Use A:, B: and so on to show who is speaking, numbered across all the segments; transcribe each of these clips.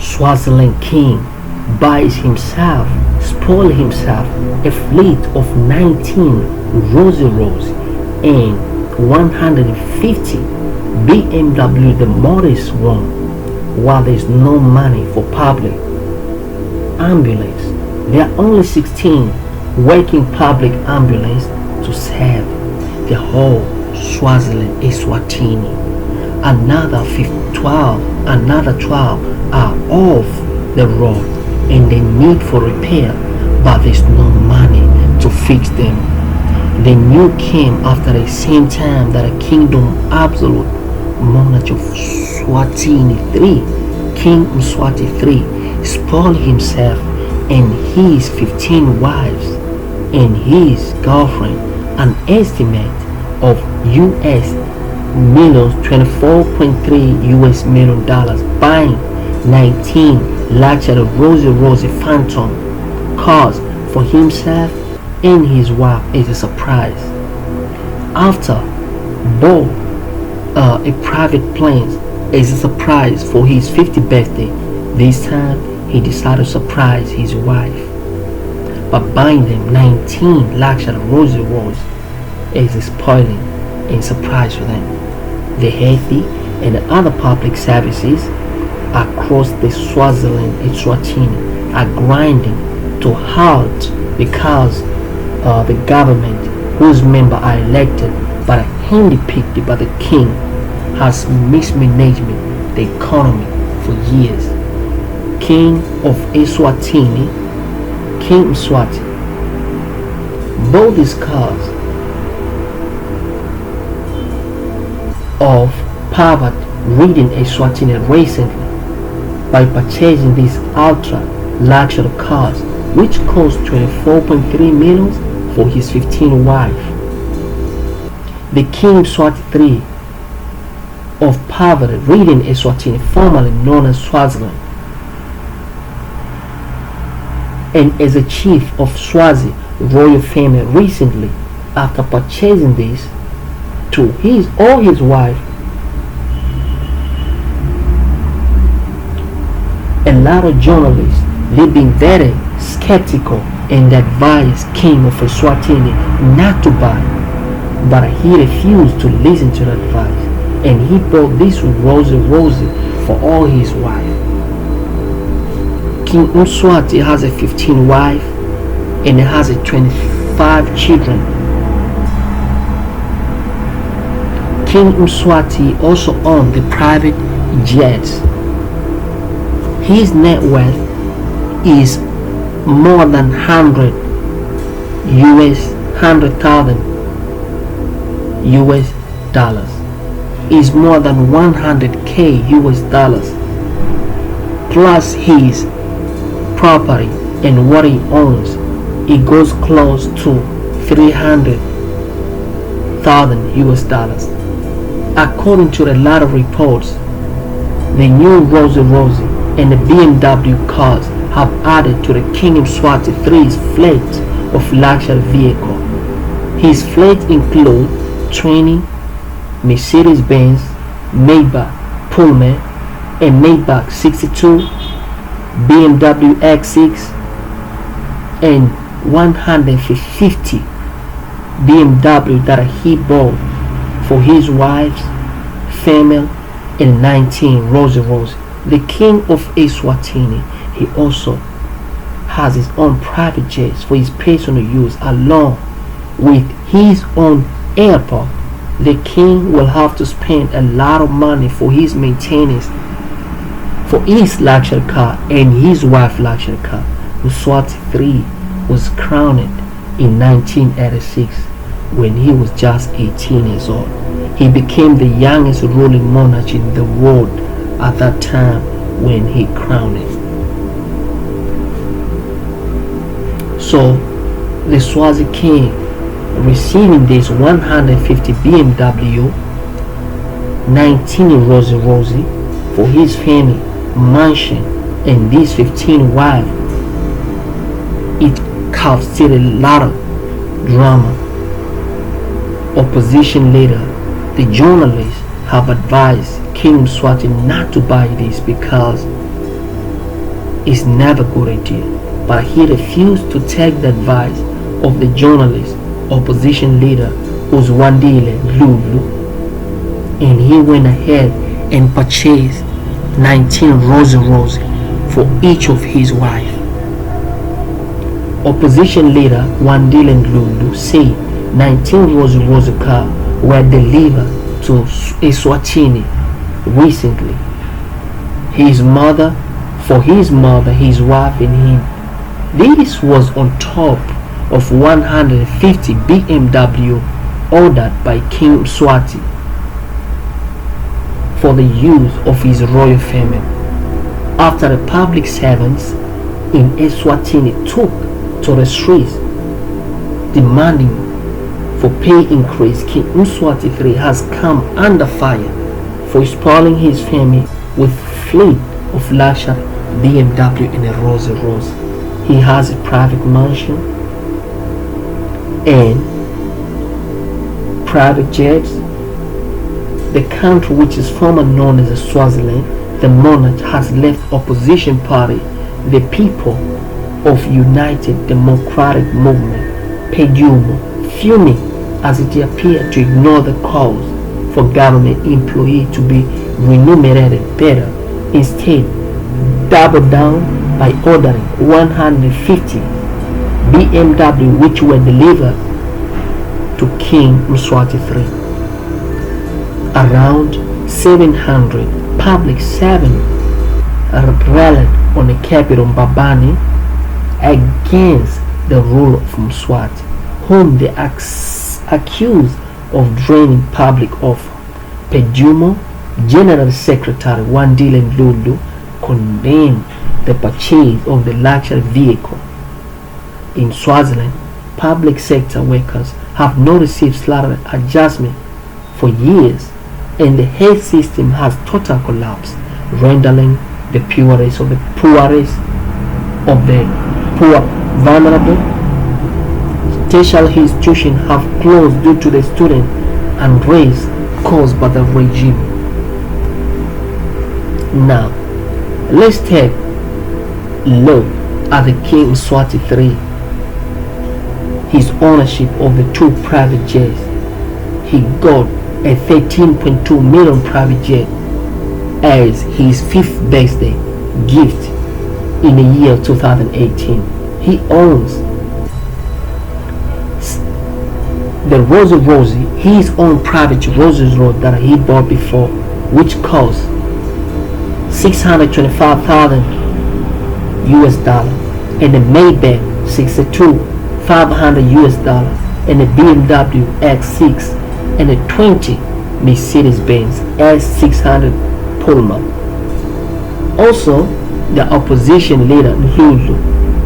A: Swaziland king buys himself, spoil himself a fleet of 19 Royce Royce and 150 BMW, the modest one, while there is no money for public ambulance. There are only 16 working public ambulance to serve the whole Swaziland, Eswatini. Another 12 are off the road and they need for repair, but there's no money to fix them. The new came after the same time that a kingdom absolute monarch of Swatini III, King Mswati III, spoiled himself and his 15 wives and his girlfriend, an estimate of US millions, $24.3 US million, buying 19 luxury Royce Royce Phantom cars for himself and his wife as a surprise. After bought a private plane as a surprise for his 50th birthday, this time he decided to surprise his wife by buying them 19 luxury Royce Royce as a spoiling and surprise for them. The healthy and the other public services across the Swaziland and Eswatini are grinding to halt because the government, whose members are elected but handpicked by the king, has mismanaged the economy for years. King of Eswatini, King Mswati, bought these cars of poverty-ridden Eswatini recently by purchasing these ultra luxury cars, which cost 24.3 million for his 15 wife. The King Mswati III of poverty-ridden Eswatini, formerly known as Swaziland, and as a chief of Swazi royal family, recently, after purchasing this to his wife, a lot of journalists, they've been very skeptical and advised King of Eswatini not to buy, but he refused to listen to the advice, and he bought this Royce Royce for all his wife. King Mswati has a 15 wife and he has a 25 children. King Mswati also owns the private jets. His net worth is more than 100,000 US dollars. Is more than 100k US dollars, plus his property and what he owns. It goes close to 300,000 US dollars. According to a lot of reports, the new Royce Royce and the BMW cars have added to the King Mswati III's fleet of luxury vehicles. His fleet includes 20 Mercedes-Benz, Maybach Pullman, and Maybach 62, BMW X6, and 150 BMW that he bought for his wife's family, and 19 Royce Royce. The King of Eswatini, he also has his own private jets for his personal use, along with his own airport. The king will have to spend a lot of money for his maintenance, for his luxury car and his wife's luxury car. Mswati III was crowned in 1986 when he was just 18 years old. He became the youngest ruling monarch in the world at that time when he crowned it. So the Swazi king receiving this 150 BMW, 19 Royce Royce for his family mansion and these 15 wives, it caused still a lot of drama. Opposition leader, the journalists have advised King Mswati not to buy this because is never a good idea, but he refused to take the advice of the journalist, opposition leader Uzwandile Lulu, and he went ahead and purchased 19 Royce Royce for each of his wives. Opposition leader Wandile Lulu said 19 Royce Royce cars were delivered to ESWATINI recently. His mother, his wife and him. This was on top of 150 BMW ordered by King Swazi for the use of his royal family. After the public servants in ESWATINI took to the streets demanding for pay increase, King Mswati III has come under fire for spoiling his family with fleet of luxury BMW and a Royce Royce. He has a private mansion and private jets. The country, which is formerly known as Swaziland, the monarch has left opposition party, the People of United Democratic Movement, PAYPAY, fuming as it appeared to ignore the calls for government employees to be remunerated better. Instead, doubled down by ordering 150 BMW which were delivered to King Mswati III. Around 700 public servants rallied on the capital Mbabane against the rule of Mswati, whom they accused of draining public offer. PAYPAY General Secretary Wandile Lulu condemned the purchase of the luxury vehicle. In Swaziland, public sector workers have not received salary adjustment for years, and the health system has total collapsed, rendering the poorest of the poor vulnerable. Tertiary institutions have closed due to the student unrest caused by the regime. Now, let's take a look at the King Mswati III. His ownership of the 2 private jets. He got a 13.2 million private jet as his 5th birthday gift in the year 2018. He owns the Royce Royce, his own private Royce Royce that he bought before, which cost $625,000 US dollar, and the Maybach 62,500 US dollar, and the BMW X6, and the 20 Mercedes-Benz S600 Pullman. Also, the opposition leader Lulu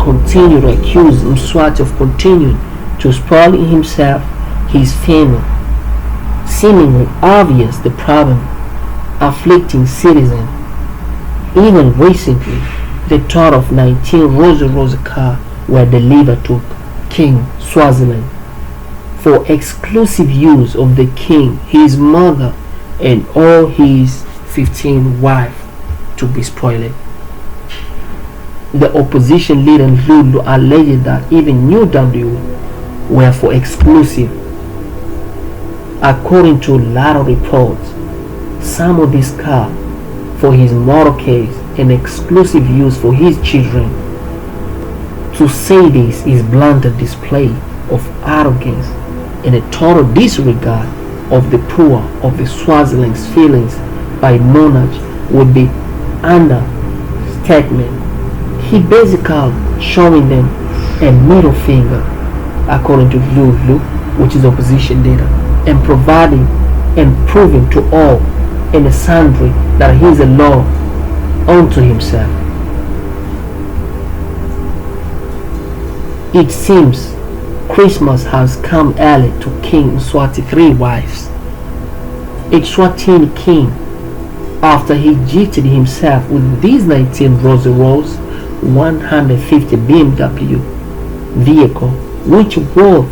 A: continued to accuse Mswati of continuing to spoil himself, his family. Seemingly obvious the problem afflicting citizens. Even recently, the total of 19 Royce Royce cars were delivered to King Swaziland for exclusive use of the king, his mother, and all his 15 wives to be spoiled. The opposition leader Lulu alleged that even new W were for exclusive. According to a lot of reports, some of these cars for his motorcades and exclusive use for his children. To say this is blunt display of arrogance and a total disregard of the poor of the Swaziland's feelings by monarch would be understatement. He basically showing them a middle finger, according to Lulu, which is opposition leader, and providing and proving to all and sundry that he is a law unto himself. It seems Christmas has come early to King Mswati III wives. Eswatini king, after he gifted himself with these 19 Royce Royce 150 BMW vehicle, which worth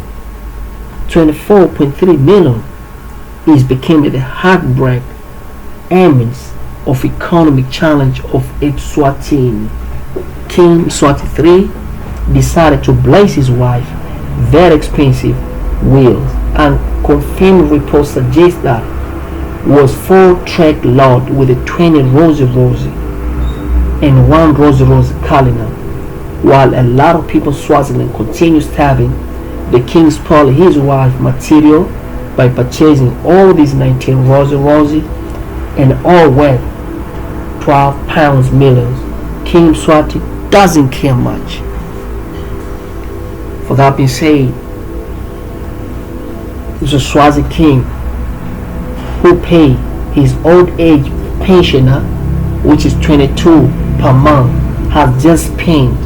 A: 24.3 million, is becoming the heartbreak amidst of economic challenge of Eswatini. King Mswati III decided to bless his wife very expensive wheels, and confirmed reports suggest that was 4-track load with a 20 Royce Royce and 1 Royce Royce Cullinan. While a lot of people in Swaziland continue starving, the king spoiled his wife material by purchasing all these 19 Royce Royce and all worth 12 pounds millions. King Mswati doesn't care much. For that being said, the Swazi king who paid his old age pensioner, which is 22 per month, has just spent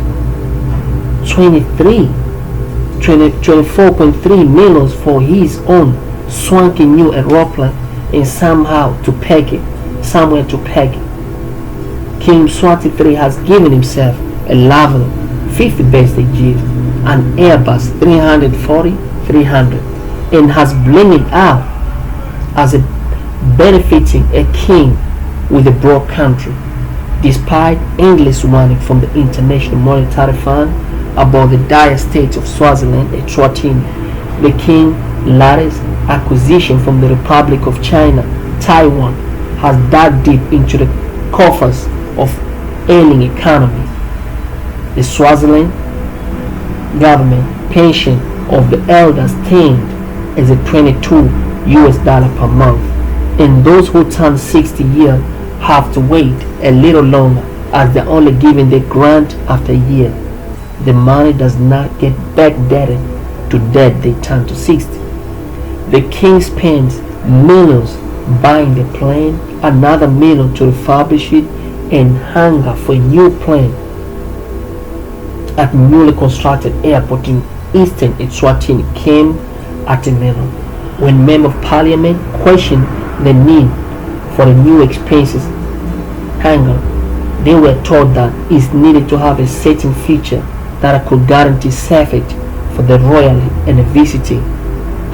A: 24.3 million for his own swanky new aeroplane and somewhere to peg it. King Mswati III has given himself a level 50 birthday gift, an Airbus 340-300, and has blinged it out as a benefiting a king with a broke country. Despite endless warning from the International Monetary Fund about the dire state of Swaziland and Eswatini, the king's latest acquisition from the Republic of China, Taiwan, has dug deep into the coffers of ailing economy. The Swaziland government pension of the elders stands as a $22 per month, and those who turn 60 years have to wait a little longer as they're only given the grant after a year. The money does not get backdated to that they turn to 60. The king spends millions buying the plane, another million to refurbish it, and hunger for a new plane at newly constructed airport in eastern Eswatini came at a minimum. When Member of Parliament questioned the need for a new expenses hangar, they were told that it needed to have a certain feature that could guarantee safety for the royal and the visiting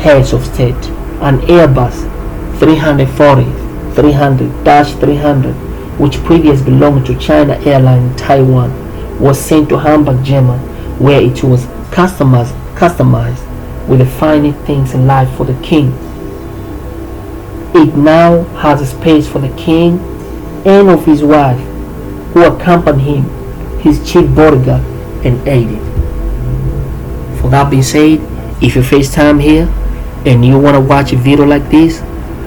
A: heads of state. An Airbus 340-300, which previously belonged to China Airlines in Taiwan, was sent to Hamburg, Germany, where it was customized with the finest things in life for the king. It now has a space for the king and of his wife, who accompany him, his chief bodyguard and aide. For that being said, if you first time here and you want to watch a video like this,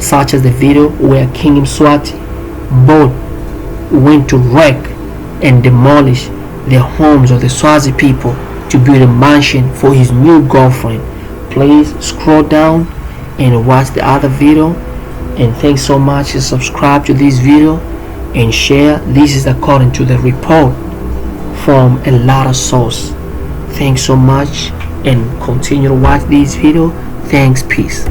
A: such as the video where King Mswati both went to wreck and demolish the homes of the Swazi people to build a mansion for his new girlfriend, please scroll down and watch the other video. And thanks so much, and subscribe to this video and share. This is according to the report from a lot of source. Thanks so much, and continue to watch this video. Thanks, peace.